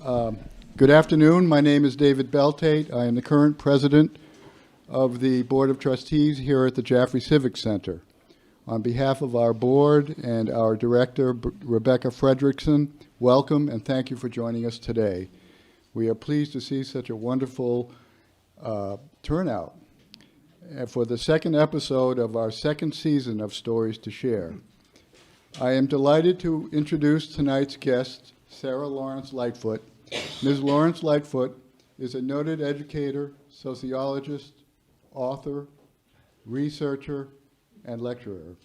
Good afternoon. My name is David Beltate. I am the current president of the Board of Trustees here at the Jaffrey Civic Center. On behalf of our board and our director, Rebecca Fredrickson, welcome and thank you for joining us today. We are pleased to see such a wonderful turnout for the second episode of our second season of Stories to Share. I am delighted to introduce tonight's guest, Sara Lawrence-Lightfoot. Ms. Lawrence-Lightfoot is a noted educator, sociologist, author, researcher, and lecturer.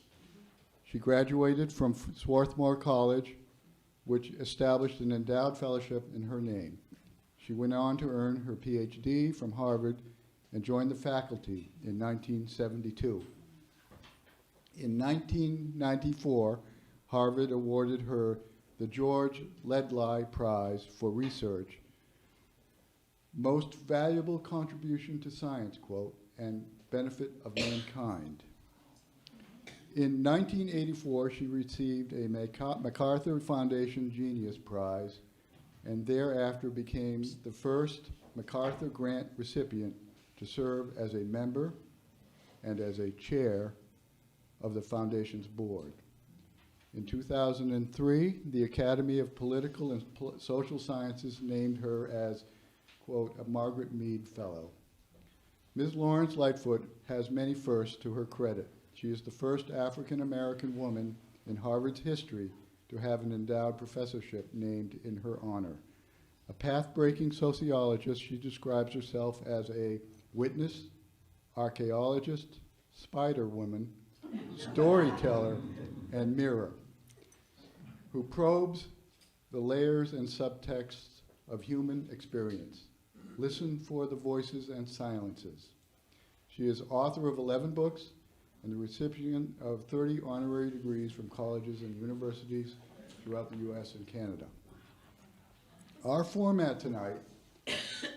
She graduated from Swarthmore College, which established an endowed fellowship in her name. She went on to earn her PhD from Harvard and joined the faculty in 1972. In 1994, Harvard awarded her the George Ledlie Prize for Research, Most Valuable Contribution to Science, quote, and Benefit of Mankind. In 1984, she received a MacArthur Foundation Genius Prize and thereafter became the first MacArthur Grant recipient to serve as a member and as a chair of the Foundation's board. In 2003, the Academy of Political and Social Sciences named her as, quote, a Margaret Mead Fellow. Ms. Lawrence-Lightfoot has many firsts to her credit. She is the first African-American woman in Harvard's history to have an endowed professorship named in her honor. A path-breaking sociologist, she describes herself as a witness, archaeologist, spider woman, storyteller, and mirror, who probes the layers and subtexts of human experience. Listen for the voices and silences. She is author of 11 books and the recipient of 30 honorary degrees from colleges and universities throughout the U.S. and Canada. Our format tonight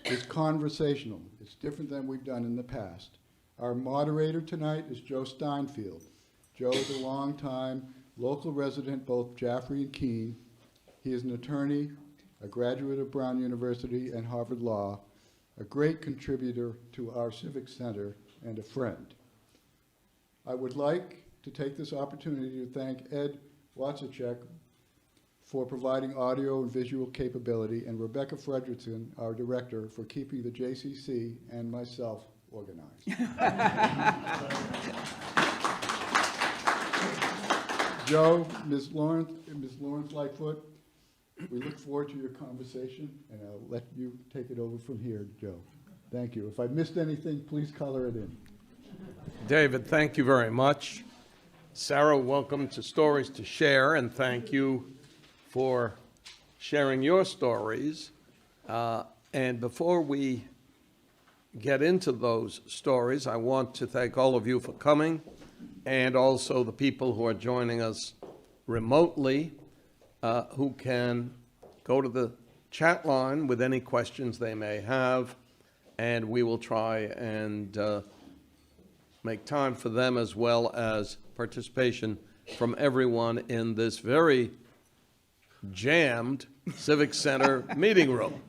is conversational. It's different than we've done in the past. Our moderator tonight is Joe Steinfield. Joe is a longtime local resident, both Jaffrey and Keene. He is an attorney, a graduate of Brown University and Harvard Law, a great contributor to our Civic Center, and a friend. I would like to take this opportunity to thank Ed Watzachek for providing audio and visual capability, and Rebecca Fredrickson, our director, for keeping the JCC and myself organized. Joe, Ms. Lawrence-Lightfoot, we look forward to your conversation, and I'll let you take it over from here, Joe. Thank you. If I missed anything, please color it in. David, thank you very much. Sara, welcome to Stories to Share, and thank you for sharing your stories. And before we get into those stories, I want to thank all of you for coming, and also the people who are joining us remotely, who can go to the chat line with any questions they may have, and we will try and make time for them, as well as participation from everyone in this very jammed Civic Center meeting room.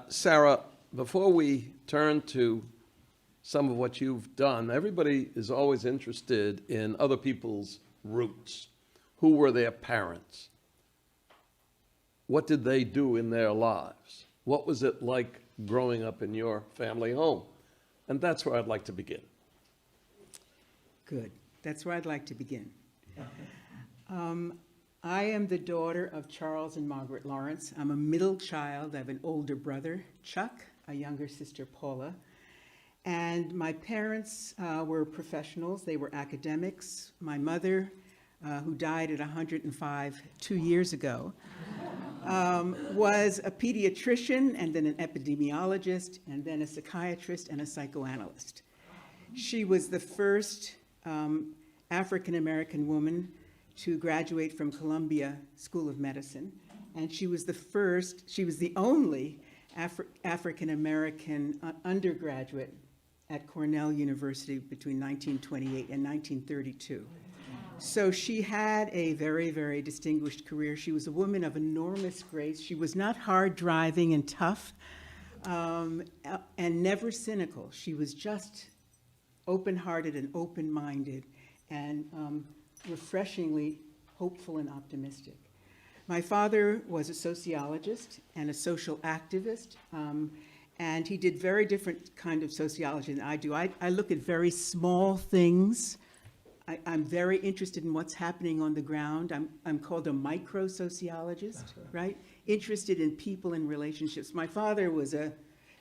Sara, before we turn to some of what you've done, everybody is always interested in other people's roots. Who were their parents? What did they do in their lives? What was it like growing up in your family home? And that's where I'd like to begin. Good. That's where I'd like to begin. I am the daughter of Charles and Margaret Lawrence. I'm a middle child. I have an older brother, Chuck, a younger sister, Paula. And my parents were professionals. They were academics. My mother, who died at 105 2 years ago, was a pediatrician and then an epidemiologist and then a psychiatrist and a psychoanalyst. She was the first African-American woman to graduate from Columbia School of Medicine, and she was the only African-American undergraduate at Cornell University between 1928 and 1932. So she had a very, very distinguished career. She was a woman of enormous grace. She was not hard driving and tough, and never cynical. She was just open-hearted and open-minded, and refreshingly hopeful and optimistic. My father was a sociologist and a social activist, and he did very different kind of sociology than I do. I look at very small things. I'm very interested in what's happening on the ground. I'm called a micro-sociologist, right? Interested in people and relationships. My father was a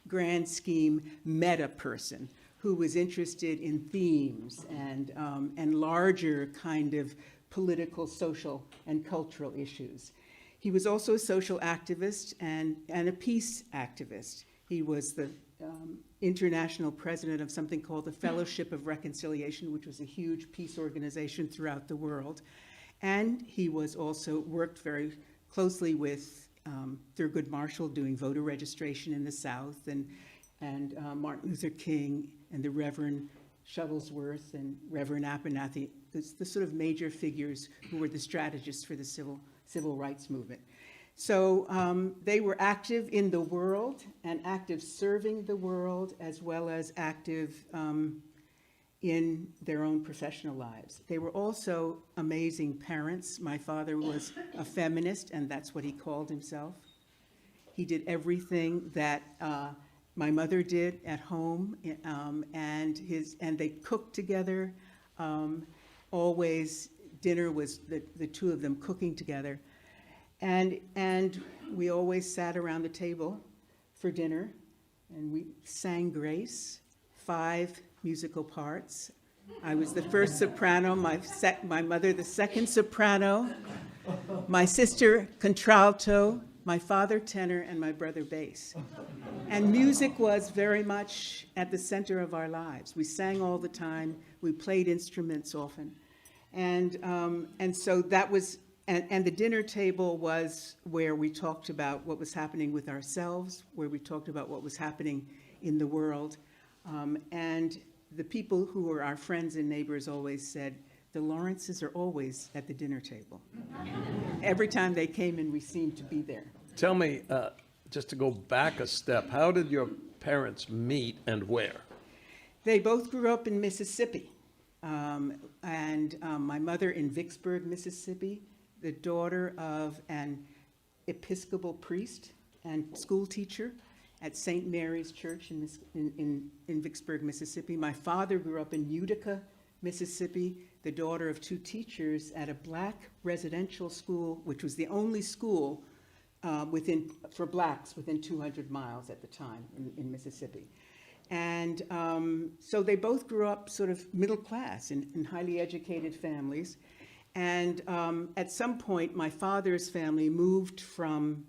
grand scheme meta person who was interested in themes and larger kind of political, social, and cultural issues. He was also a social activist and a peace activist. He was the international president of something called the Fellowship of Reconciliation, which was a huge peace organization throughout the world. And he was also worked very closely with Thurgood Marshall doing voter registration in the South, and Martin Luther King and the Reverend Shuttlesworth and Reverend Abernathy, the sort of major figures who were the strategists for the civil rights movement. So they were active in the world and active serving the world, as well as active in their own professional lives. They were also amazing parents. My father was a feminist, and that's what he called himself. He did everything that my mother did at home, and they cooked together. Always dinner was the two of them cooking together. And we always sat around the table for dinner, and we sang Grace, 5 musical parts. I was the first soprano, my mother the second soprano, my sister contralto, my father tenor, and my brother bass. And music was very much at the center of our lives. We sang all the time. We played instruments often. And so that was, and the dinner table was where we talked about what was happening with ourselves, where we talked about what was happening in the world. And the people who were our friends and neighbors always said, the Lawrences are always at the dinner table. Every time they came in, we seemed to be there. Tell me, just to go back a step, how did your parents meet and where? They both grew up in Mississippi. And my mother in Vicksburg, Mississippi, the daughter of an Episcopal priest and school teacher at St. Mary's Church in Vicksburg, Mississippi. My father grew up in Utica, Mississippi, the daughter of 2 teachers at a black residential school, which was the only school for blacks within 200 miles at the time in Mississippi. And so they both grew up sort of middle class in highly educated families. And at some point, my father's family moved from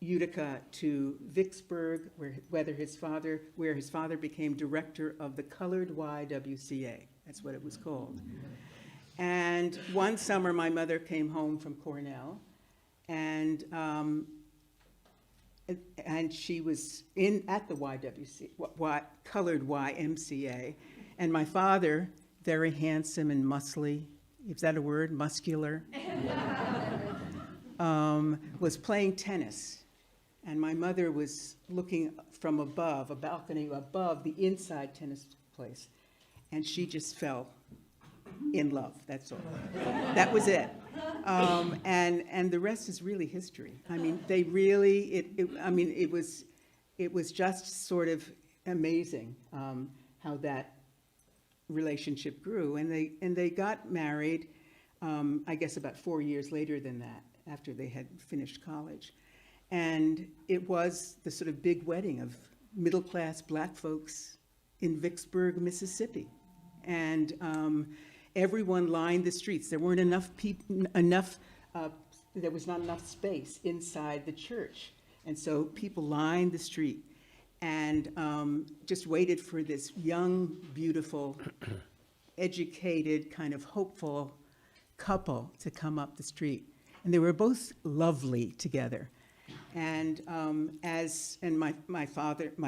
Utica to Vicksburg, where his father became director of the colored YWCA. That's what it was called. And one summer, my mother came home from Cornell, and she was at the colored YMCA, and my father, very handsome and muscly, is that a word, muscular, was playing tennis. And my mother was looking from above, a balcony above the inside tennis place, and she just fell in love, that's all. That was it. And the rest is really history. I mean, they really, it was just sort of amazing how that relationship grew. And they got married, I guess about 4 years later than that, after they had finished college. And it was the sort of big wedding of middle-class black folks in Vicksburg, Mississippi. And everyone lined the streets. There weren't enough people, there was not enough space inside the church. And so people lined the street and just waited for this young, beautiful, educated, kind of hopeful couple to come up the street. And they were both lovely together. And my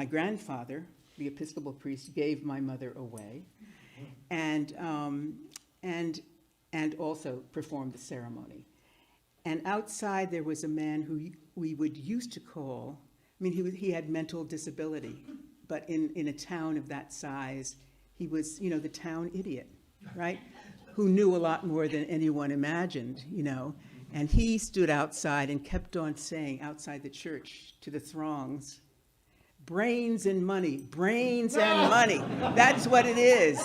grandfather, the Episcopal priest, gave my mother away. And and also performed the ceremony. And outside there was a man who we would used to call, I mean, he had mental disability, but in a town of that size, he was, you know, the town idiot, right? Who knew a lot more than anyone imagined, you know. And he stood outside and kept on saying outside the church to the throngs, brains and money, brains and money. That's what it is.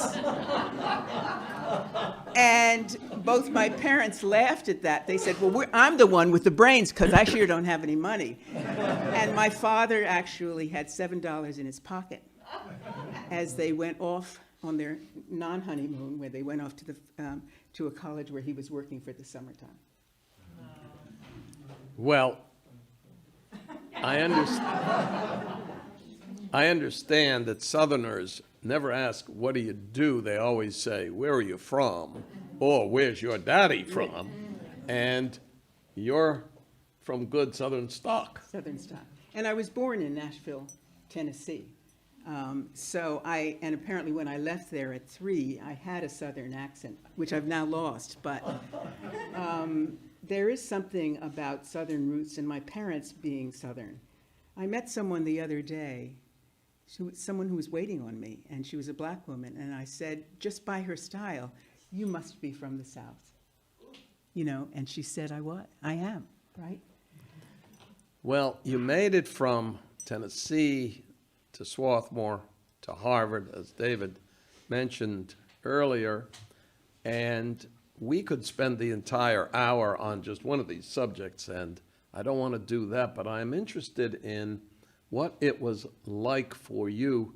And both my parents laughed at that. They said, well, I'm the one with the brains because I sure don't have any money. And my father actually had $7 in his pocket as they went off on their non-honeymoon, where they went off to a college where he was working for the summertime. Well, I understand that Southerners never ask, what do you do? They always say, where are you from? Or where's your daddy from? And you're from good Southern stock. Southern stock. And I was born in Nashville, Tennessee. And apparently when I left there at 3, I had a Southern accent, which I've now lost. But there is something about Southern roots and my parents being Southern. I met someone the other day, someone who was waiting on me, and she was a black woman. And I said, just by her style, you must be from the South. You know, and she said, I am, right? Well, you made it from Tennessee to Swarthmore to Harvard, as David mentioned earlier, and we could spend the entire hour on just one of these subjects, and I don't want to do that, but I'm interested in what it was like for you,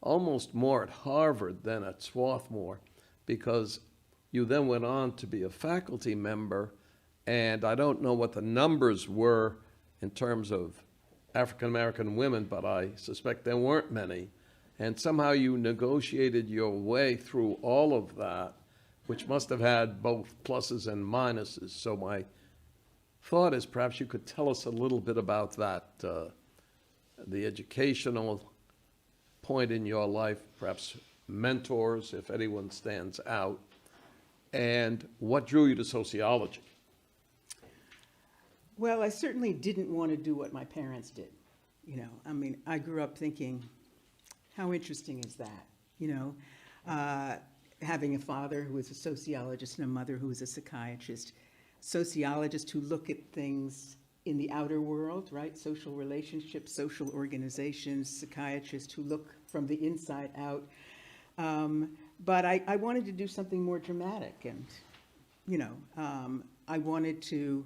almost more at Harvard than at Swarthmore, because you then went on to be a faculty member, and I don't know what the numbers were in terms of African-American women, but I suspect there weren't many. And somehow you negotiated your way through all of that, which must have had both pluses and minuses. So my thought is perhaps you could tell us a little bit about that, the educational point in your life, perhaps mentors, if anyone stands out, and what drew you to sociology. Well, I certainly didn't want to do what my parents did. You know, I mean, I grew up thinking, how interesting is that? You know, having a father who was a sociologist and a mother who was a psychiatrist, sociologists who look at things in the outer world, right? Social relationships, social organizations, psychiatrists who look from the inside out. But I wanted to do something more dramatic, and, you know, I wanted to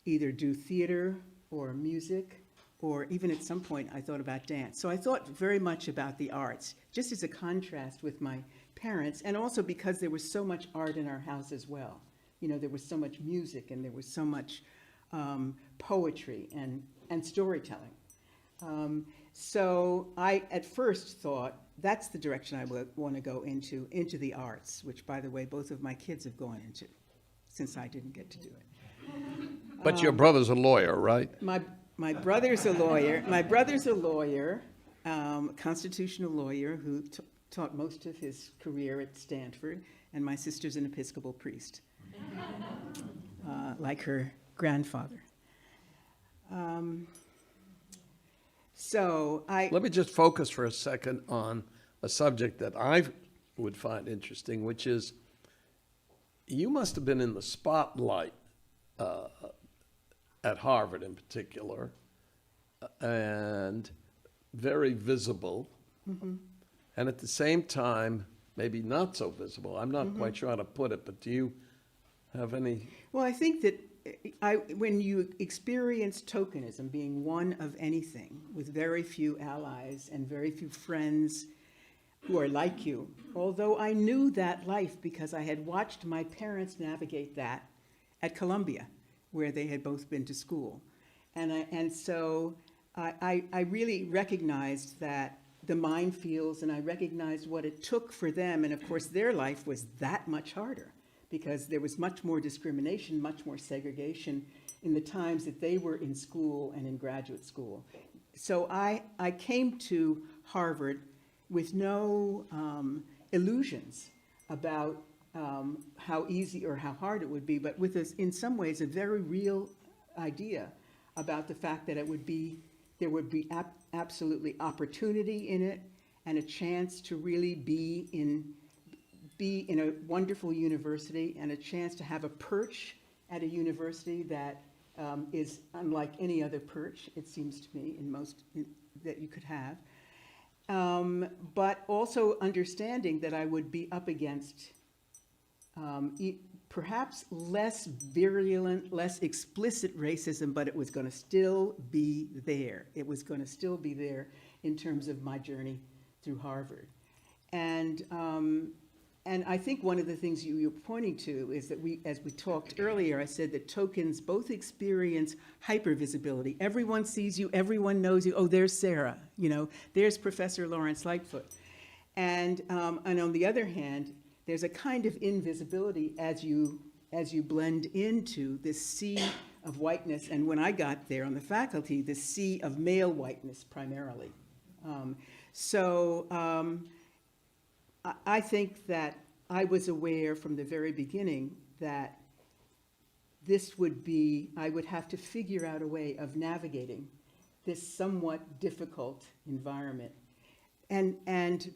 either do theater or music, or even at some point I thought about dance. So I thought very much about the arts, just as a contrast with my parents, and also because there was so much art in our house as well. You know, there was so much music, and there was so much poetry and storytelling. So I at first thought, that's the direction I would want to go into the arts, which, by the way, both of my kids have gone into, since I didn't get to do it. But your brother's a lawyer, right? My brother's a lawyer. My brother's a lawyer, constitutional lawyer who taught most of his career at Stanford, and my sister's an Episcopal priest, like her grandfather. Let me just focus for a second on a subject that I would find interesting, which is you must have been in the spotlight at Harvard in particular, and very visible, and at the same time, maybe not so visible. I'm not quite sure how to put it, but do you have any? Well, I think that when you experience tokenism, being one of anything, with very few allies and very few friends who are like you, although I knew that life because I had watched my parents navigate that at Columbia, where they had both been to school. And so I really recognized that the minefields, and I recognized what it took for them. And of course, their life was that much harder because there was much more discrimination, much more segregation in the times that they were in school and in graduate school. So I came to Harvard with no illusions about how easy or how hard it would be, but with in some ways, a very real idea about the fact that there would be absolutely opportunity in it and a chance to really be in a wonderful university and a chance to have a perch at a university that is unlike any other perch, it seems to me, that you could have. But also understanding that I would be up against perhaps less virulent, less explicit racism, but it was going to still be there. It was going to still be there in terms of my journey through Harvard. And I think one of the things you're pointing to is that as we talked earlier, I said that tokens both experience hypervisibility. Everyone sees you, everyone knows you. Oh, there's Sara, there's Professor Lawrence-Lightfoot. And on the other hand, there's a kind of invisibility as you blend into this sea of whiteness. And when I got there on the faculty, the sea of male whiteness primarily. I think that I was aware from the very beginning that I would have to figure out a way of navigating this somewhat difficult environment. And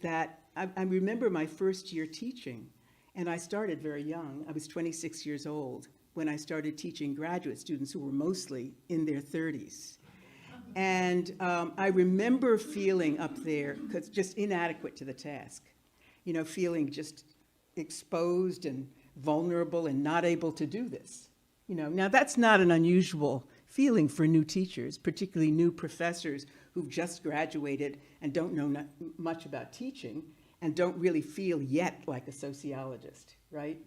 that I remember my first year teaching, and I started very young. I was 26 years old when I started teaching graduate students who were mostly in their 30s. And I remember feeling up there, because just inadequate to the task. Feeling just exposed and vulnerable and not able to do this. Now that's not an unusual feeling for new teachers, particularly new professors who've just graduated and don't know much about teaching and don't really feel yet like a sociologist, right?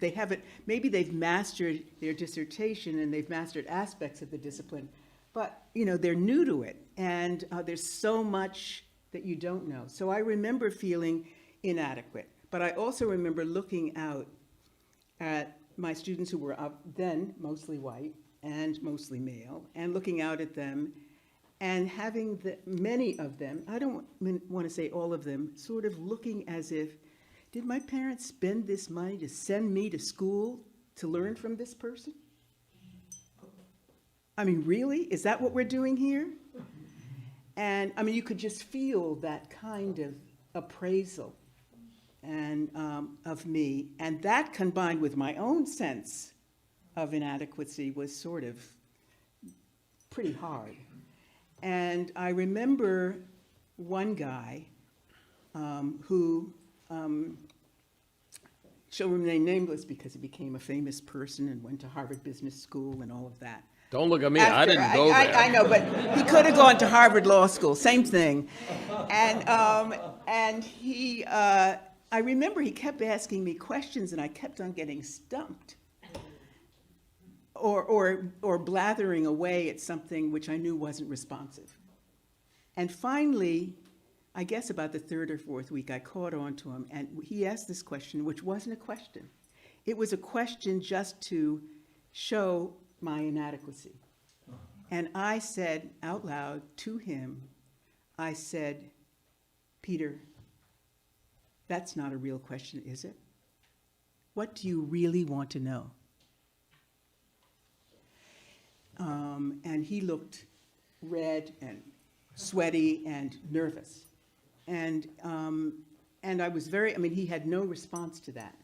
They haven't, maybe they've mastered their dissertation and they've mastered aspects of the discipline, but they're new to it, and there's so much that you don't know. So I remember feeling inadequate, but I also remember looking out at my students who were then mostly white and mostly male, and looking out at them and having many of them, I don't want to say all of them, sort of looking as if, did my parents spend this money to send me to school to learn from this person? I mean, really? Is that what we're doing here? And I mean, you could just feel that kind of appraisal and of me, and that combined with my own sense of inadequacy was sort of pretty hard. And I remember one guy who shall remain nameless because he became a famous person and went to Harvard Business School and all of that. Don't look at me, I didn't go there. I know, but he could have gone to Harvard Law School, same thing. And he, I remember he kept asking me questions and I kept on getting stumped. Or blathering away at something which I knew wasn't responsive. And finally, I guess about the third or fourth week, I caught on to him, and he asked this question, which wasn't a question. It was a question just to show my inadequacy. And I said out loud to him, I said, Peter, that's not a real question, is it? What do you really want to know? And he looked red and sweaty and nervous. And I was he had no response to that.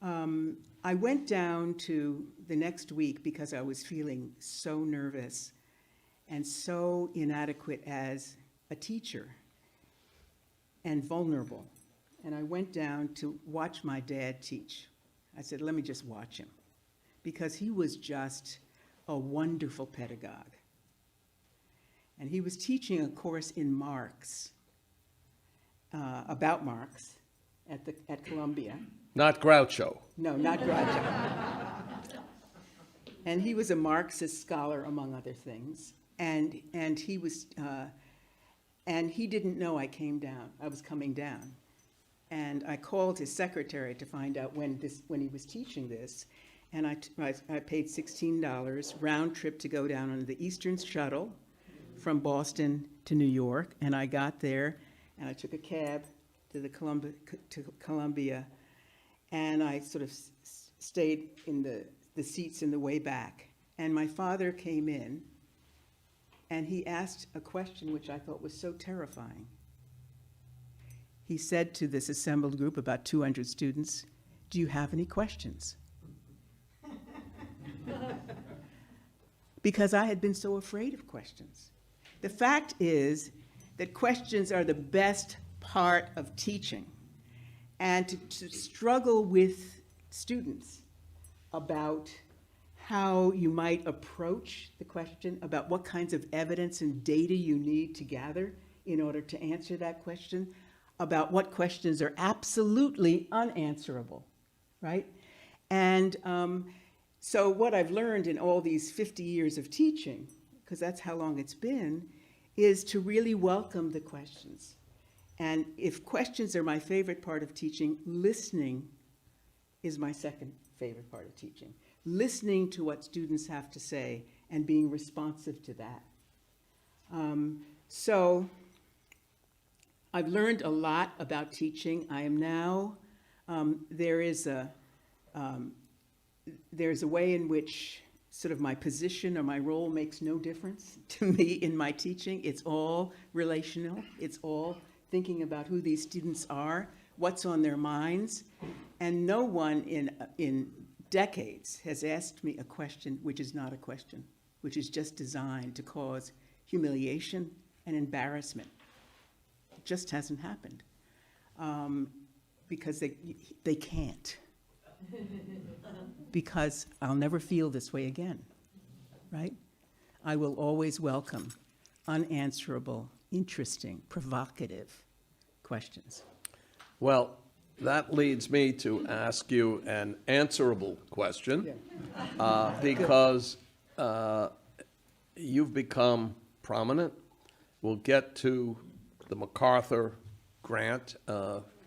I went down to the next week because I was feeling so nervous and so inadequate as a teacher and vulnerable. And I went down to watch my dad teach. I said, let me just watch him, because he was just a wonderful pedagogue. And he was teaching a course in Marx, about Marx at Columbia. Not Groucho. No, not Groucho. And he was a Marxist scholar, among other things. And he was, and he didn't know I was coming down. And I called his secretary to find out when he was teaching this. And I paid $16 round trip to go down on the Eastern Shuttle from Boston to New York. And I got there and I took a cab to Columbia, and I sort of stayed in the seats in the way back. And my father came in, and he asked a question which I thought was so terrifying. He said to this assembled group, about 200 students, "Do you have any questions?" Because I had been so afraid of questions. The fact is that questions are the best part of teaching. And to struggle with students about how you might approach the question, about what kinds of evidence and data you need to gather in order to answer that question, about what questions are absolutely unanswerable, right? And so what I've learned in all these 50 years of teaching, because that's how long it's been, is to really welcome the questions. And if questions are my favorite part of teaching, listening is my second favorite part of teaching. Listening to what students have to say and being responsive to that. So I've learned a lot about teaching. I am now, there's a way in which sort of my position or my role makes no difference to me in my teaching. It's all relational. It's all thinking about who these students are, what's on their minds. And no one in decades has asked me a question which is not a question, which is just designed to cause humiliation and embarrassment. It just hasn't happened because they can't. Because I'll never feel this way again, right? I will always welcome unanswerable, interesting, provocative questions. Well, that leads me to ask you an answerable question, because you've become prominent. We'll get to the MacArthur Grant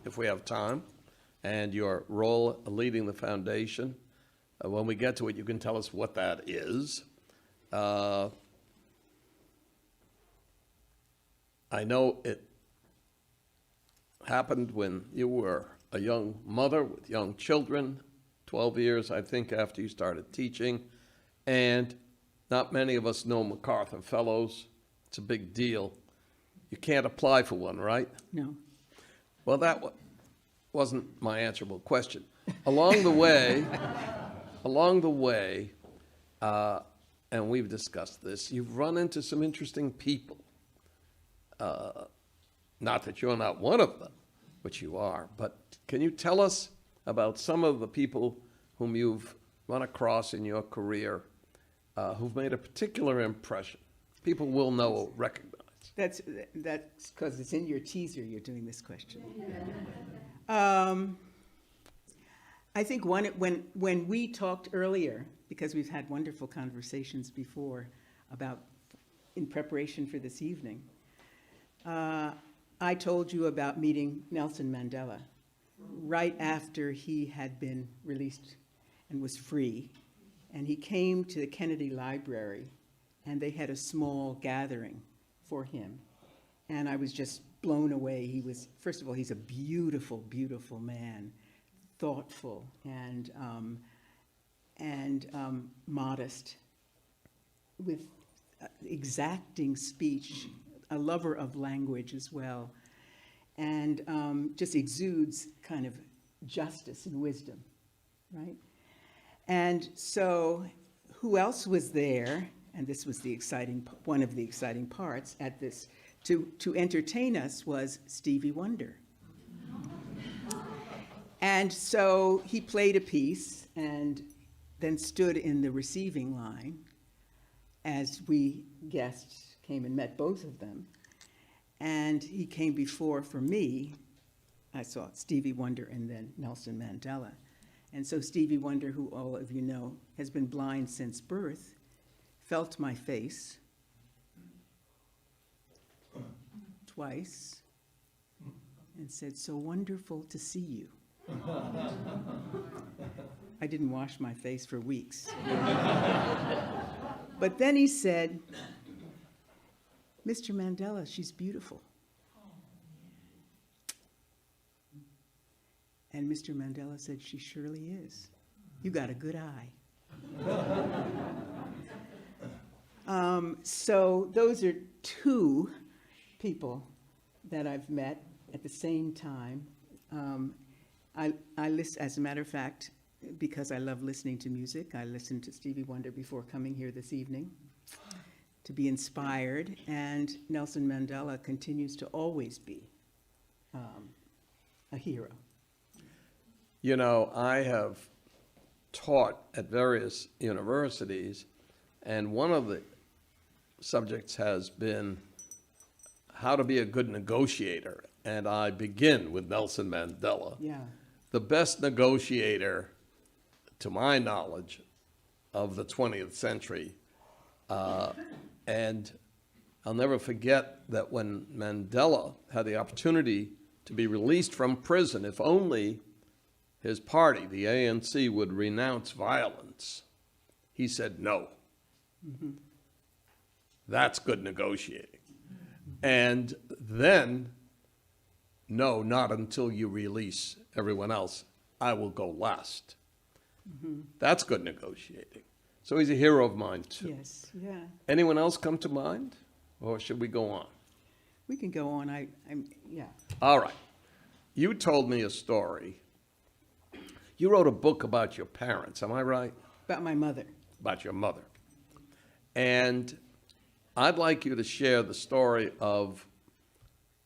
if we have time, and your role leading the foundation. When we get to it, you can tell us what that is. I know it happened when you were a young mother with young children, 12 years, I think, after you started teaching. And not many of us know MacArthur Fellows. It's a big deal. You can't apply for one, right? No. Well, that wasn't my answerable question. Along the way, and we've discussed this, you've run into some interesting people. Not that you're not one of them, which you are, but can you tell us about some of the people whom you've run across in your career who've made a particular impression? People will know or recognize. That's because it's in your teaser you're doing this question. I think when we talked earlier, because we've had wonderful conversations before about in preparation for this evening, I told you about meeting Nelson Mandela right after he had been released and was free. And he came to the Kennedy Library, and they had a small gathering for him. And I was just blown away. He was, first of all, he's a beautiful, beautiful man, thoughtful and modest, with exacting speech, a lover of language as well, and just exudes kind of justice and wisdom, right? And so who else was there? And this was one of the exciting parts at this, to entertain us was Stevie Wonder. And so he played a piece and then stood in the receiving line as we guests came and met both of them. And he came before, for me, I saw Stevie Wonder and then Nelson Mandela. And so Stevie Wonder, who all of you know, has been blind since birth, felt my face twice and said, "So wonderful to see you." I didn't wash my face for weeks. But then he said, "Mr. Mandela, she's beautiful." And Mr. Mandela said, "She surely is. You got a good eye." So those are two people that I've met at the same time. I listen, as a matter of fact, because I love listening to music, I listened to Stevie Wonder before coming here this evening to be inspired, and Nelson Mandela continues to always be a hero. You know, I have taught at various universities, and one of the subjects has been how to be a good negotiator. And I begin with Nelson Mandela. Yeah. The best negotiator, to my knowledge, of the 20th century. And I'll never forget that when Mandela had the opportunity to be released from prison, if only his party, the ANC, would renounce violence, he said no. Mm-hmm. That's good negotiating. And then, no, not until you release everyone else. I will go last. Mm-hmm. That's good negotiating. So he's a hero of mine, too. Yes, yeah. Anyone else come to mind? Or should we go on? We can go on. Yeah. All right. You told me a story. You wrote a book about your parents, am I right? About my mother. About your mother. And I'd like you to share the story of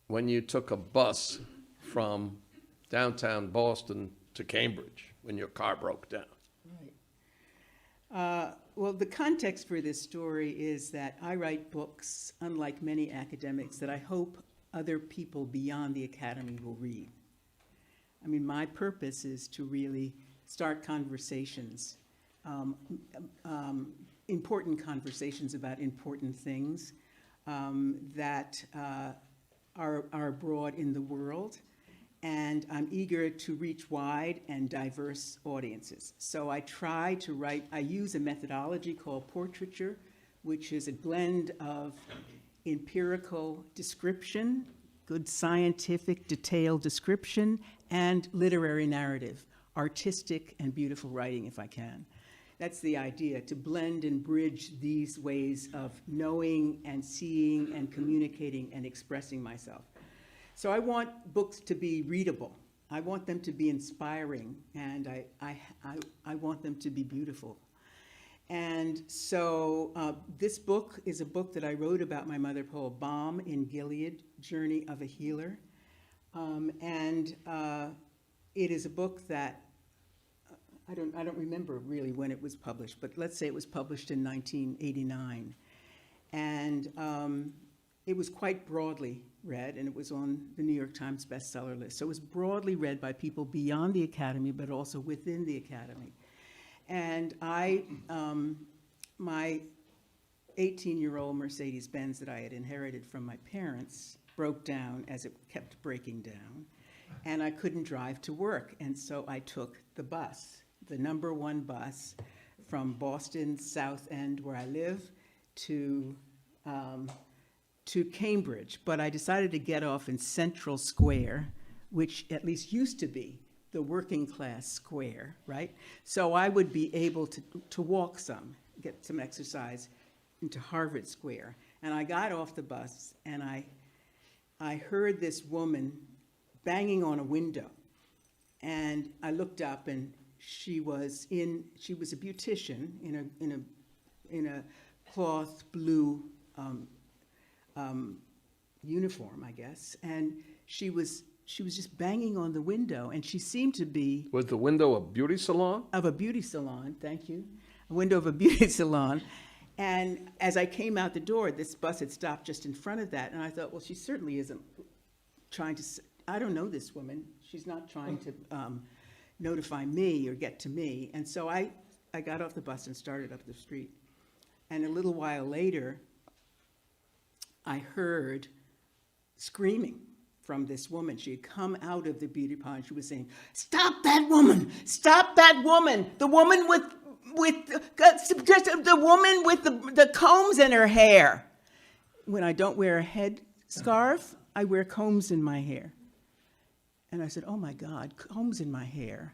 when you took a bus from downtown Boston to Cambridge when your car broke down. Right. Well, the context for this story is that I write books, unlike many academics, that I hope other people beyond the academy will read. I mean, my purpose is to really start conversations, important conversations about important things that are abroad in the world. And I'm eager to reach wide and diverse audiences. So I try to write, I use a methodology called portraiture, which is a blend of empirical description, good scientific detailed description, and literary narrative, artistic and beautiful writing if I can. That's the idea, to blend and bridge these ways of knowing and seeing and communicating and expressing myself. So I want books to be readable. I want them to be inspiring, and I want them to be beautiful. And so this book is a book that I wrote about my mother, called Balm in Gilead, Journey of a Healer. And it is a book that, I don't remember really when it was published, but let's say it was published in 1989. And it was quite broadly read, and it was on the New York Times bestseller list. So it was broadly read by people beyond the academy, but also within the academy. And my 18-year-old Mercedes-Benz that I had inherited from my parents broke down as it kept breaking down, and I couldn't drive to work. And so I took the bus, the number 1 bus from Boston South End, where I live, to Cambridge. But I decided to get off in Central Square, which at least used to be the working class square, right? So I would be able to walk some, get some exercise into Harvard Square. And I got off the bus, and I heard this woman banging on a window. And I looked up, and she was a beautician in a cloth blue uniform, I guess. And she was just banging on the window, and she seemed to be... Was the window a beauty salon? Of a beauty salon, thank you. A window of a beauty salon. And as I came out the door, this bus had stopped just in front of that, and I thought, well, she certainly isn't trying to... I don't know this woman. She's not trying to notify me or get to me. And so I got off the bus and started up the street. And a little while later, I heard screaming from this woman. She had come out of the beauty parlor, and she was saying, "Stop that woman! Stop that woman! The woman with the combs in her hair." When I don't wear a head scarf, I wear combs in my hair. And I said, oh my God, combs in my hair.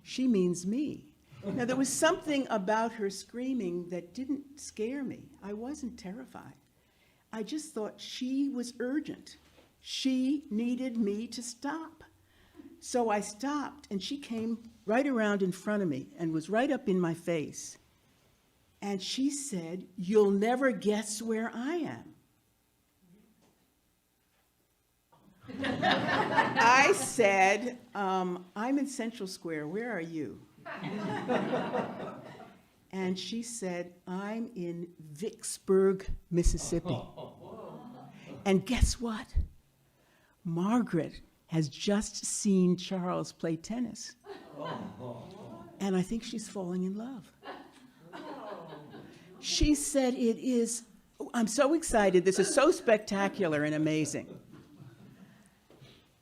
She means me. Now, there was something about her screaming that didn't scare me. I wasn't terrified. I just thought she was urgent. She needed me to stop. So I stopped, and she came right around in front of me and was right up in my face. And she said, "You'll never guess where I am." I said, I'm in Central Square. Where are you? And she said, I'm in Vicksburg, Mississippi. And guess what? Margaret has just seen Charles play tennis. And I think she's falling in love. She said it is, I'm so excited. This is so spectacular and amazing.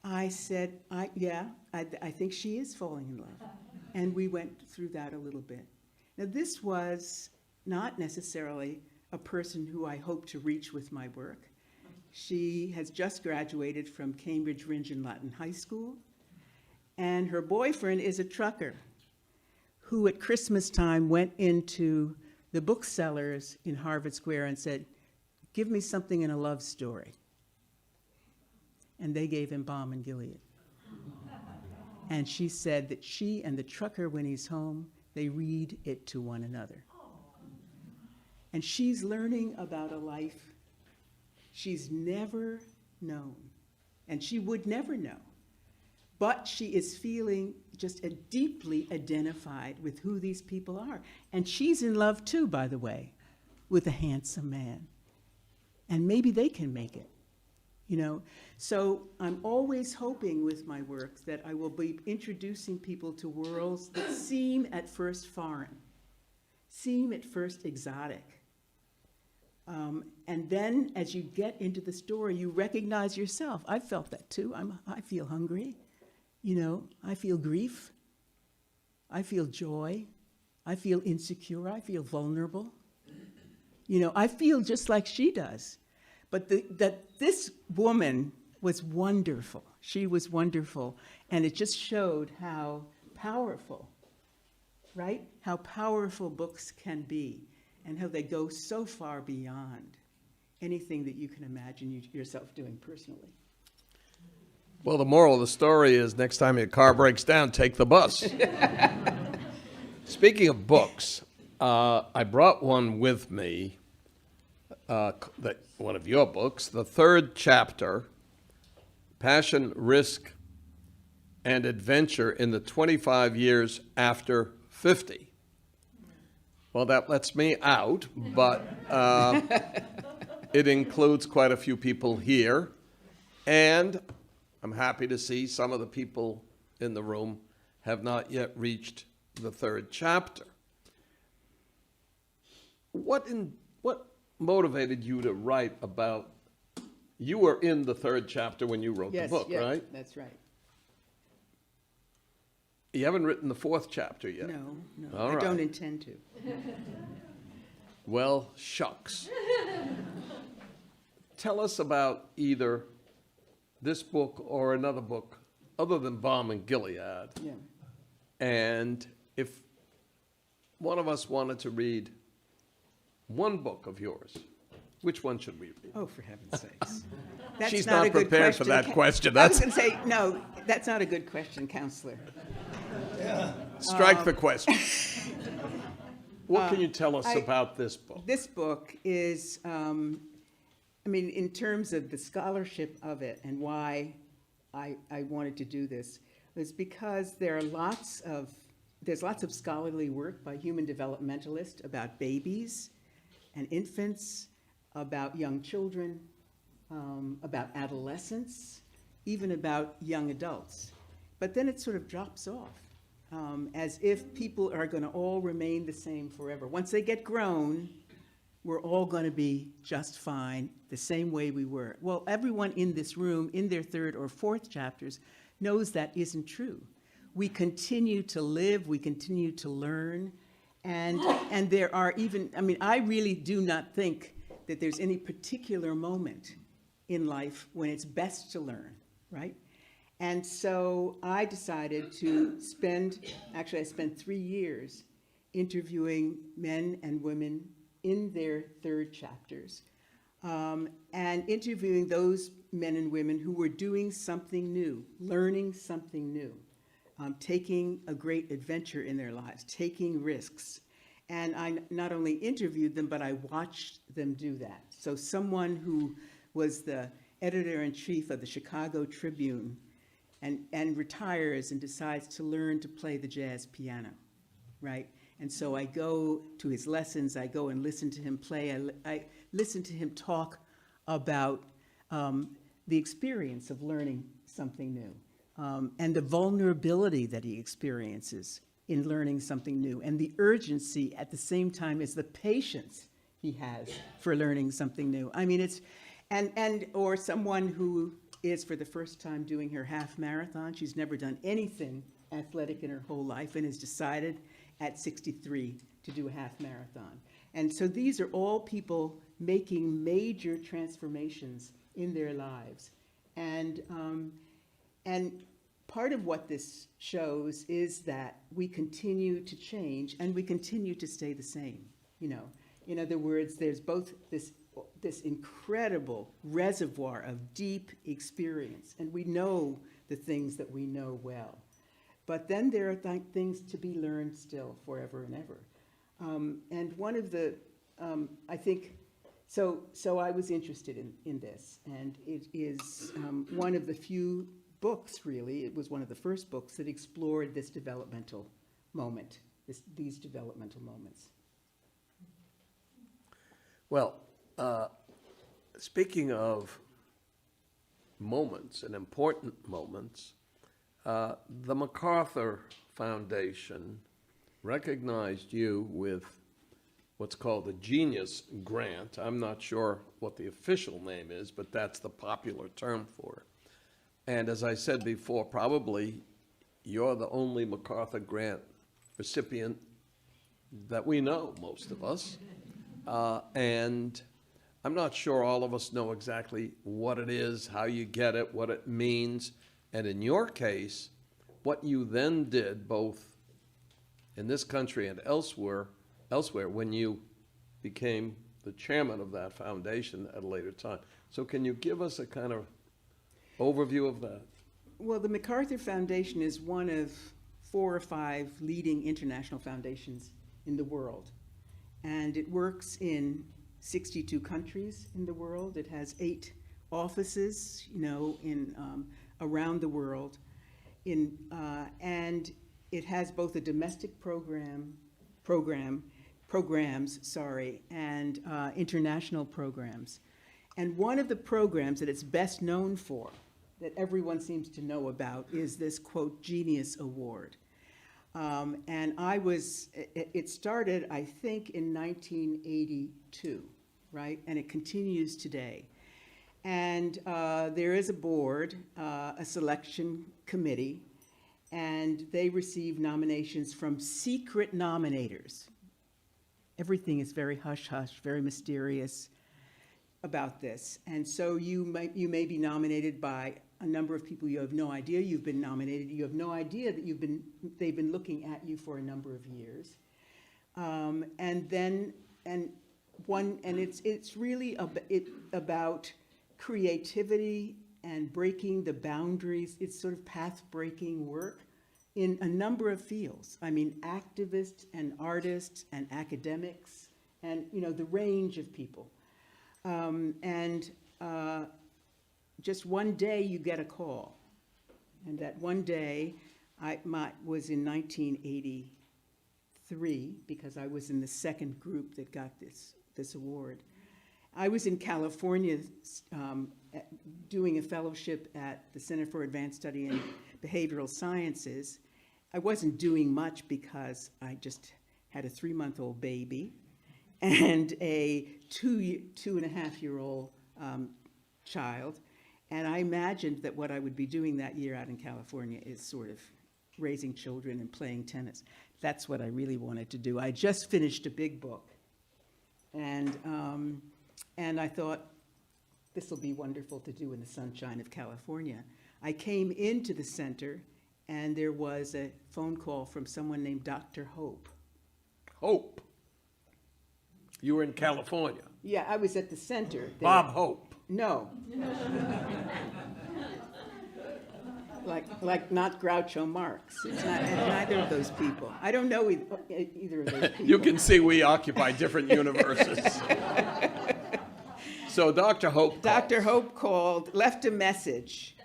I said, I think she is falling in love. And we went through that a little bit. Now, this was not necessarily a person who I hope to reach with my work. She has just graduated from Cambridge Ringe and Latin High School, and her boyfriend is a trucker who at Christmas time went into the booksellers in Harvard Square and said, "Give me something in a love story." And they gave him Balm and Gilead. And she said that she and the trucker, when he's home, they read it to one another. And she's learning about a life she's never known, and she would never know. But she is feeling just deeply identified with who these people are. And she's in love too, by the way, with a handsome man. And maybe they can make it. You know, so I'm always hoping with my work that I will be introducing people to worlds that seem at first foreign, seem at first exotic. And then as you get into the story, you recognize yourself. I felt that too. I feel hungry. You know, I feel grief. I feel joy. I feel insecure. I feel vulnerable. You know, I feel just like she does. But that this woman was wonderful. She was wonderful. And it just showed how powerful, right? How powerful books can be and how they go so far beyond anything that you can imagine yourself doing personally. Well, the moral of the story is next time your car breaks down, take the bus. Speaking of books, I brought one with me. One of your books, the third chapter, Passion, Risk, and Adventure in the 25 Years After 50. Well, that lets me out, but it includes quite a few people here, and I'm happy to see some of the people in the room have not yet reached the third chapter. What motivated you to write about, you were in the third chapter when you wrote the book, right? That's right. You haven't written the fourth chapter yet? No, All I right. don't intend to. Well, shucks. Tell us about either this book or another book other than Balm and Gilead. Yeah. And if one of us wanted to read one book of yours, which one should we read? Oh, for heaven's sakes. That's She's not not a good prepared for that question. I was That's going to say, no, that's not a good question, counselor. strike the question. What can you tell us about this book? This book is, in terms of the scholarship of it and why I wanted to do this, was because there's lots of scholarly work by human developmentalists about babies and infants, about young children, about adolescents, even about young adults. But then it sort of drops off, as if people are going to all remain the same forever. Once they get grown, we're all going to be just fine, the same way we were. Well, everyone in this room, in their third or fourth chapters, knows that isn't true. We continue to live, we continue to learn, and there are even, I really do not think that there's any particular moment in life when it's best to learn, right? And so I decided to actually I spent 3 years interviewing men and women in their third chapters, and interviewing those men and women who were doing something new, learning something new, taking a great adventure in their lives, taking risks. And I not only interviewed them, but I watched them do that. So someone who was the editor-in-chief of the Chicago Tribune and retires and decides to learn to play the jazz piano, right? And so I go to his lessons, I go and listen to him play, I listen to him talk about the experience of learning something new, and the vulnerability that he experiences in learning something new, and the urgency at the same time as the patience he has for learning something new. I mean, or someone who is for the first time doing her half marathon. She's never done anything athletic in her whole life and has decided at 63 to do a half marathon. And so these are all people making major transformations in their lives. And part of what this shows is that we continue to change and we continue to stay the same. You know, in other words, there's both this incredible reservoir of deep experience, and we know the things that we know well. But then there are things to be learned still forever and ever. And one of the, I think, so I was interested in this, and it is one of the few books, really, it was one of the first books that explored this developmental moment, these developmental moments. Well, speaking of moments and important moments, the MacArthur Foundation recognized you with what's called the Genius Grant. I'm not sure what the official name is, but that's the popular term for it. And as I said before, probably you're the only MacArthur Grant recipient that we know, most of us. And I'm not sure all of us know exactly what it is, how you get it, what it means. And in your case, what you then did, both in this country and elsewhere, when you became the chairman of that foundation at a later time. So can you give us a kind of overview of that? Well, the MacArthur Foundation is one of 4 or 5 leading international foundations in the world. And it works in 62 countries in the world. It has 8 offices, you know, in around the world. And it has both a domestic programs, and international programs. And one of the programs that it's best known for, that everyone seems to know about, is this, quote, Genius Award. And it started, I think, in 1982, right? And it continues today. And there is a board, a selection committee, and they receive nominations from secret nominators. Everything is very hush-hush, very mysterious about this. And so you may be nominated by a number of people you have no idea you've been nominated. You have no idea that they've been looking at you for a number of years. It's really about creativity and breaking the boundaries. It's sort of path-breaking work in a number of fields. I mean, activists and artists and academics and, you know, the range of people. Just one day you get a call. And that one day was in 1983, because I was in the second group that got this award. I was in California doing a fellowship at the Center for Advanced Study in Behavioral Sciences. I wasn't doing much because I just had a 3-month-old baby and a 2.5-year-old child. And I imagined that what I would be doing that year out in California is sort of raising children and playing tennis. That's what I really wanted to do. I just finished a big book. And I thought, this will be wonderful to do in the sunshine of California. I came into the center, and there was a phone call from someone named Dr. Hope. Hope. You were in California. Yeah, I was at the center there. Bob Hope. No. Like not Groucho Marx. It's not neither of those people. I don't know either of those people. You can see we occupy different universes. So Dr. Hope called. Dr. Hope called, left a message.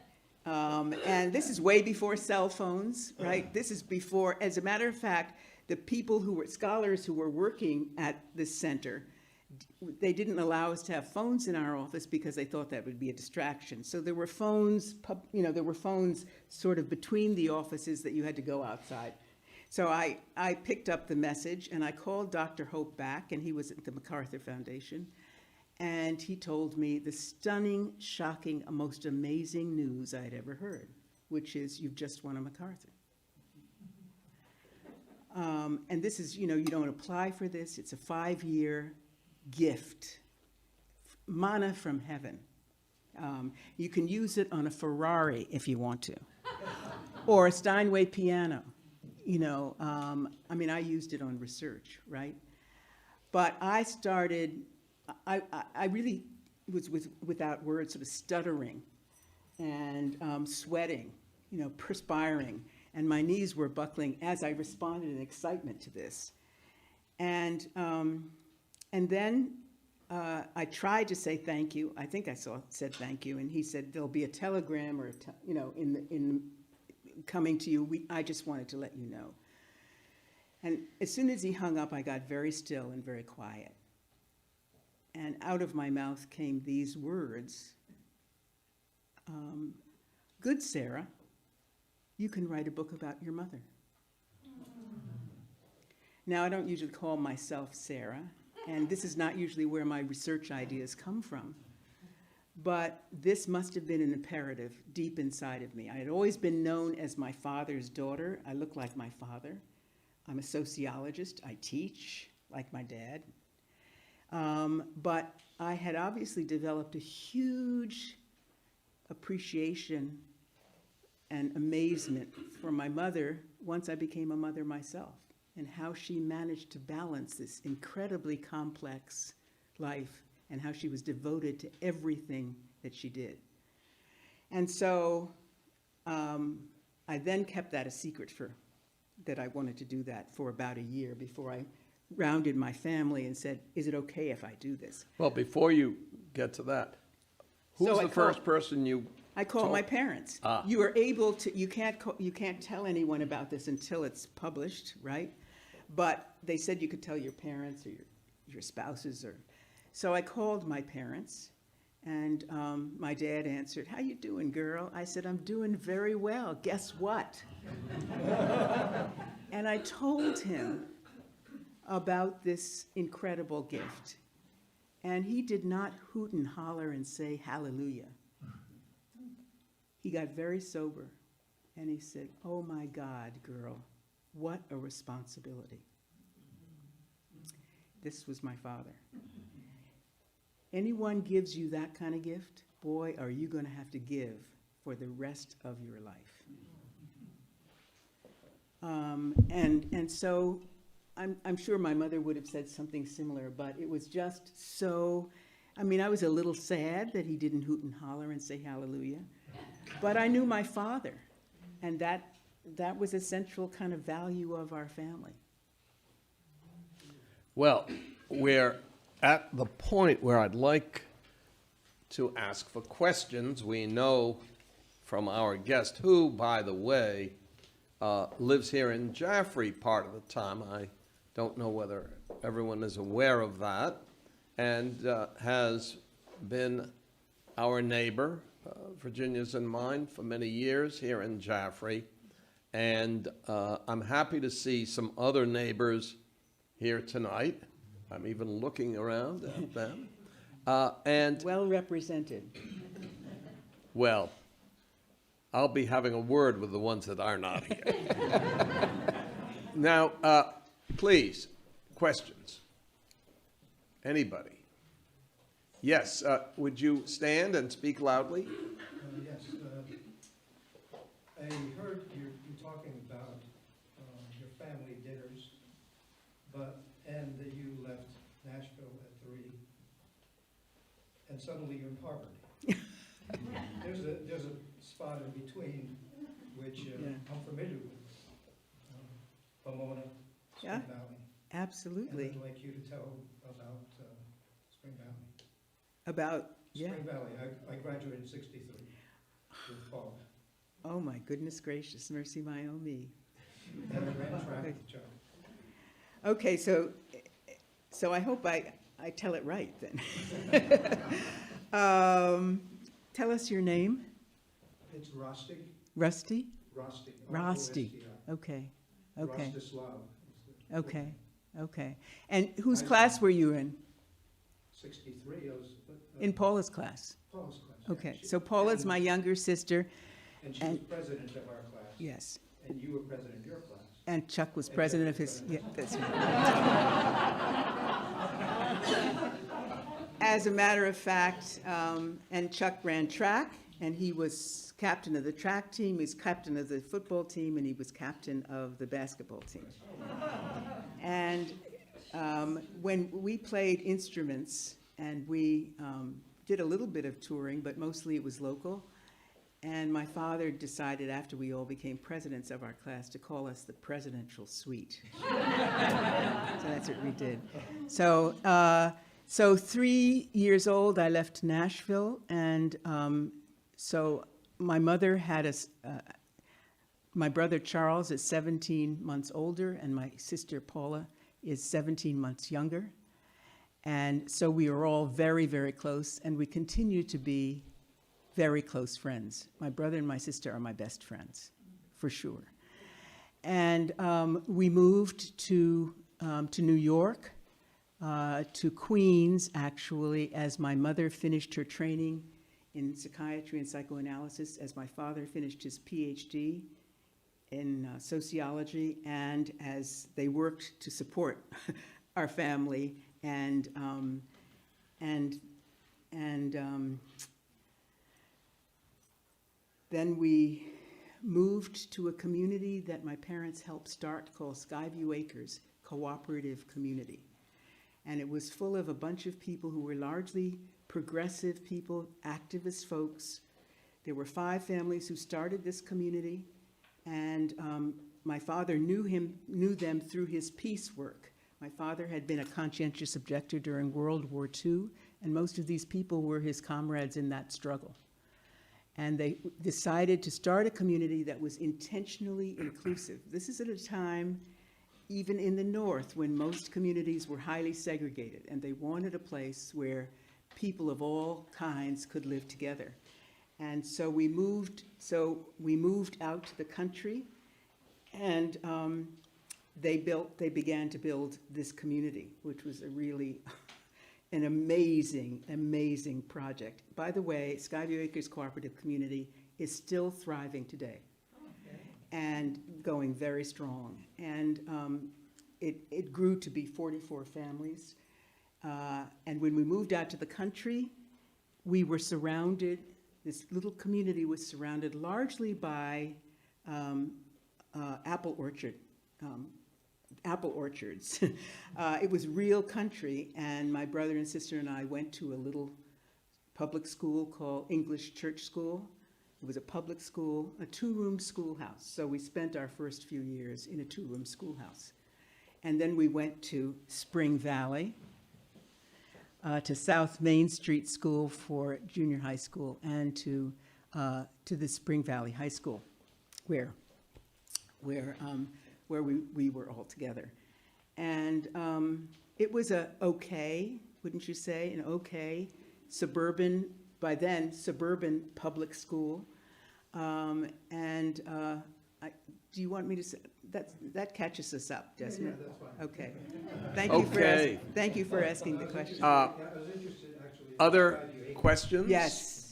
And this is way before cell phones, right? This is before, as a matter of fact, the people who were, scholars who were working at this center, they didn't allow us to have phones in our office because they thought that would be a distraction. So there were phones, there were phones sort of between the offices that you had to go outside. So I picked up the message and I called Dr. Hope back, and he was at the MacArthur Foundation. And he told me the stunning, shocking, most amazing news I had ever heard, which is you've just won a MacArthur. And this is, you don't apply for this. It's a 5-year gift, manna from heaven. You can use it on a Ferrari if you want to, or a Steinway piano. I used it on research, right? But I started, I really was without words, sort of stuttering and sweating, perspiring, and my knees were buckling as I responded in excitement to this. And then I tried to say thank you. I think I said thank you, and he said there'll be a telegram or in coming to you. I just wanted to let you know. And as soon as he hung up, I got very still and very quiet. And out of my mouth came these words, "Good Sara, you can write a book about your mother." Now, I don't usually call myself Sara, and this is not usually where my research ideas come from. But this must have been an imperative deep inside of me. I had always been known as my father's daughter. I look like my father. I'm a sociologist. I teach like my dad. But I had obviously developed a huge appreciation and amazement for my mother once I became a mother myself, and how she managed to balance this incredibly complex life and how she was devoted to everything that she did. And so I then kept that a secret that I wanted to do that for about a year before I rounded my family and said, is it okay if I do this? Well, before you get to that, who's the first person you I called told? my parents. Ah. You are able to, you can't tell anyone about this until it's published, right? But they said you could tell your parents or your spouses. So I called my parents, and my dad answered, "How you doing, girl?" I said, "I'm doing very well. Guess what?" And I told him about this incredible gift. And he did not hoot and holler and say hallelujah. He got very sober, and he said, "Oh my God, girl, what a responsibility." This was my father. Anyone gives you that kind of gift, boy, are you going to have to give for the rest of your life. And so I'm sure my mother would have said something similar, but it was just so, I was a little sad that he didn't hoot and holler and say hallelujah, but I knew my father, and that was a central kind of value of our family. Well, we're at the point where I'd like to ask for questions. We know from our guest, who, by the way, lives here in Jaffrey part of the time. I don't know whether everyone is aware of that, and has been our neighbor, Virginia's and mine, for many years here in Jaffrey. And I'm happy to see some other neighbors here tonight. I'm even looking around at them. And Well represented. well, I'll be having a word with the ones that are not here. Now, please, questions? Anybody? Yes, would you stand and speak loudly? Yes. talking about your family dinners, and that you left Nashville at 3, and suddenly you're in Harvard. There's a spot in between which I'm familiar with, Pomona, Spring Yeah. Valley. Absolutely. And I'd like you to tell about Spring Valley. About, yeah. Spring Valley, I graduated in '63 with Paul, Oh, my goodness gracious, mercy my oh me. and I ran track with Chuck. Okay, so I hope I tell it right then. Tell us your name. It's Rostig. Rusty? Rostig. Rusty. R-O-S-T-I. Okay, okay, Rostislav. okay, okay. And whose class were you in? 63, I was. In Paula's class? Paula's class. yeah. Okay, She- so Paula's and- my younger sister, And she was and- president of our class. yes. And you were president of your class. And Chuck was president of his, yeah, that's right. As a matter of fact, and Chuck ran track, and he was captain of the track team, he was captain of the football team, and he was captain of the basketball team. And when we played instruments, and we did a little bit of touring, but mostly it was local, and my father decided after we all became presidents of our class to call us the presidential suite. So that's what we did. So 3 years old, I left Nashville, and so my mother had my brother Charles is 17 months older, and my sister Paula is 17 months younger. And so we were all very, very close, and we continue to be very close friends. My brother and my sister are my best friends, for sure. And we moved to New York, to Queens, actually, as my mother finished her training in psychiatry and psychoanalysis, as my father finished his PhD in sociology, and as they worked to support our family, and then we moved to a community that my parents helped start called Skyview Acres Cooperative Community. And it was full of a bunch of people who were largely progressive people, activist folks. There were 5 families who started this community, and my father knew them through his peace work. My father had been a conscientious objector during World War II, and most of these people were his comrades in that struggle. And they decided to start a community that was intentionally inclusive. This is at a time, even in the North, when most communities were highly segregated, and they wanted a place where people of all kinds could live together. And so we moved out to the country, and they began to build this community, which was a really an amazing, amazing project. By the way, Skyview Acres Cooperative Community is still thriving today and going very strong. And it grew to be 44 families. And when we moved out to the country, we were surrounded, this little community was surrounded largely by apple orchards. It was real country, and my brother and sister and I went to a little public school called English Church School. It was a public school, a 2-room schoolhouse. So we spent our first few years in a 2-room schoolhouse. And then we went to Spring Valley, to South Main Street School for junior high school, and to the Spring Valley High School, where we were all together. And it was wouldn't you say, an okay suburban, by then, suburban public school. Do you want me to say, that catches us up, doesn't it? Yeah, that's fine. Okay. Okay. Thank you for asking the question. Yeah, I was interested, actually. in Other Skyview Acres. questions?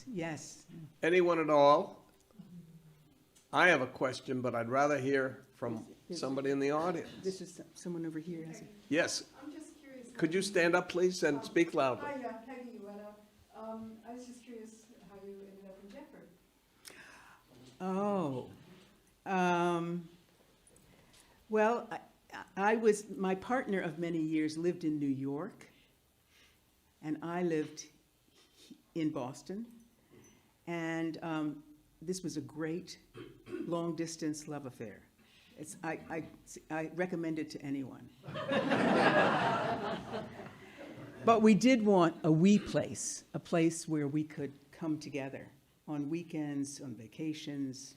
Yes. Anyone at all? I have a question, but I'd rather hear from somebody in the audience. This is someone over here, has it? Yes, I'm just curious. could you stand up, please, and speak loudly? Hi, Peggy Ueno. I was just curious how you ended up in Jaffrey. Oh, Well, my partner of many years lived in New York, and I lived in Boston. And this was a great long-distance love affair. I recommend it to anyone. But we did want a wee place, a place where we could come together on weekends, on vacations,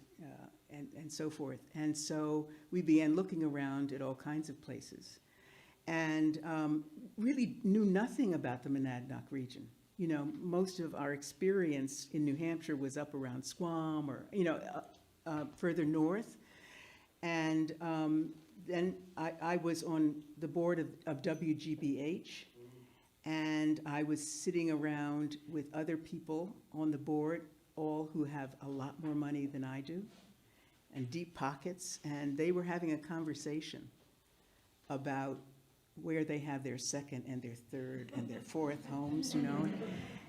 and so forth. And so we began looking around at all kinds of places and really knew nothing about the Monadnock region. You know, most of our experience in New Hampshire was up around Squam or, further north. And then I was on the board of WGBH, and I was sitting around with other people on the board, all who have a lot more money than I do and deep pockets, and they were having a conversation about where they have their second and their third and their fourth homes,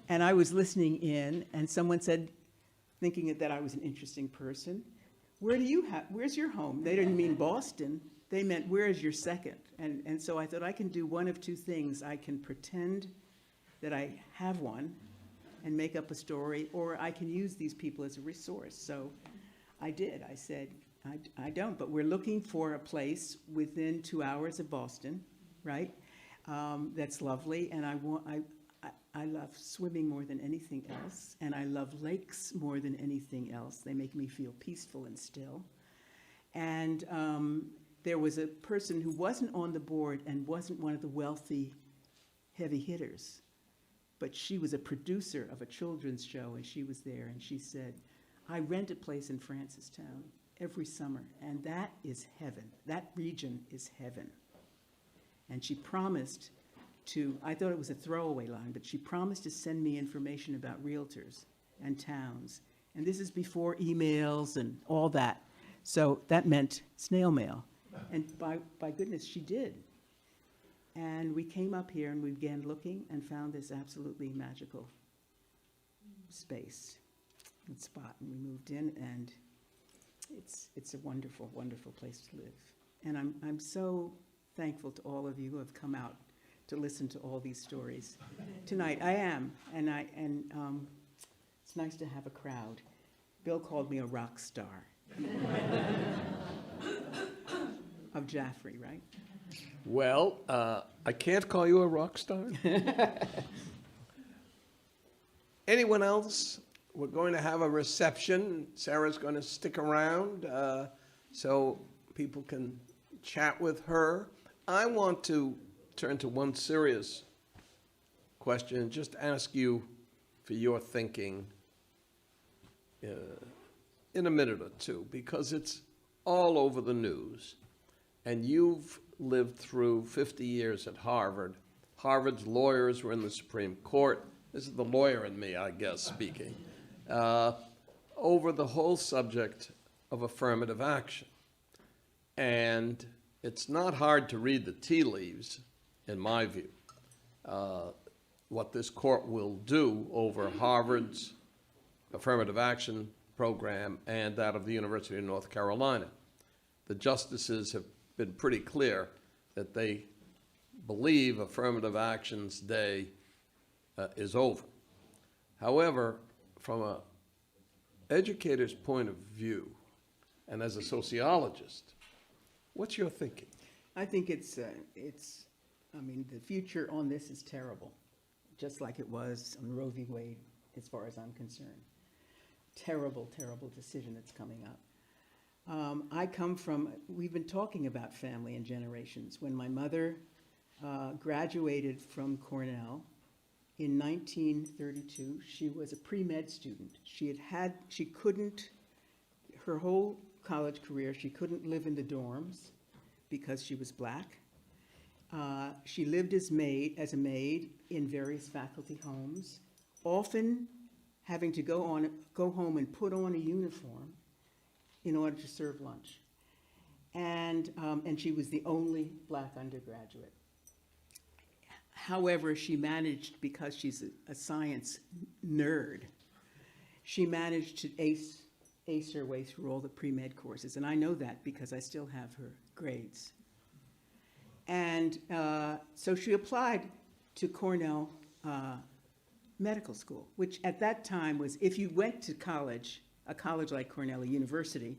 And I was listening in, and someone said, thinking that I was an interesting person, where's your home? They didn't mean Boston. They meant, where is your second? And so I thought I can do one of two things. I can pretend that I have one and make up a story, or I can use these people as a resource. So I did. I said, I don't, but we're looking for a place within 2 hours of Boston, right? That's lovely, and I love swimming more than anything else, and I love lakes more than anything else. They make me feel peaceful and still. And there was a person who wasn't on the board and wasn't one of the wealthy heavy hitters, but she was a producer of a children's show, and she was there, and she said, I rent a place in Francistown every summer, and that is heaven. That region is heaven. And she promised I thought it was a throwaway line, but she promised to send me information about realtors and towns. And this is before emails and all that. So that meant snail mail. And by goodness, she did. And we came up here and we began looking and found this absolutely magical space and spot. And we moved in, and it's a wonderful, wonderful place to live. And I'm so thankful to all of you who have come out to listen to all these stories tonight. I am, and it's nice to have a crowd. Bill called me a rock star of Jaffrey, right? Well, I can't call you a rock star. Anyone else? We're going to have a reception. Sarah's going to stick around so people can chat with her. I want to turn to one serious question and just ask you for your thinking in a minute or two, because it's all over the news. And you've lived through 50 years at Harvard. Harvard's lawyers were in the Supreme Court. This is the lawyer in me, I guess, speaking. Over the whole subject of affirmative action. And it's not hard to read the tea leaves, in my view, what this court will do over Harvard's affirmative action program and that of the University of North Carolina. The justices have been pretty clear that they believe affirmative action's day is over. However, from an educator's point of view, and as a sociologist, what's your thinking? I think the future on this is terrible, just like it was on Roe v. Wade, as far as I'm concerned. Terrible, terrible decision that's coming up. I come from, we've been talking about family and generations. When my mother graduated from Cornell in 1932, she was a pre-med student. She couldn't, her whole college career, she couldn't live in the dorms because she was black. She lived as a maid in various faculty homes, often having to go home and put on a uniform in order to serve lunch. And she was the only black undergraduate. However, she managed, because she's a science nerd, she managed to ace ace her way through all the pre-med courses, and I know that because I still have her grades. And so she applied to Cornell Medical School, which at that time was, if you went to college, a college like Cornell, a university,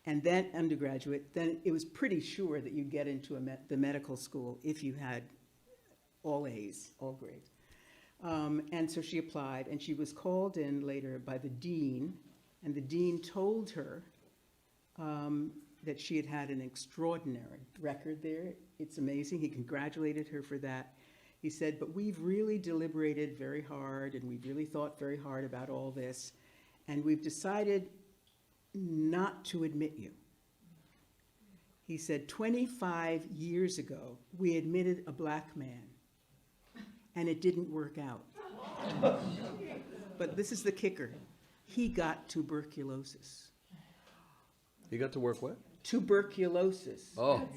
and then undergraduate, then it was pretty sure that you'd get into the medical school if you had all A's, all grades. And so she applied, and she was called in later by the dean, and the dean told her that she had had an extraordinary record there. It's amazing. He congratulated her for that. He said, but we've really deliberated very hard, and we've really thought very hard about all this, and we've decided not to admit you. He said, 25 years ago, we admitted a black man, and it didn't work out. But this is the kicker. He got tuberculosis. You got to work what? Tuberculosis. Oh,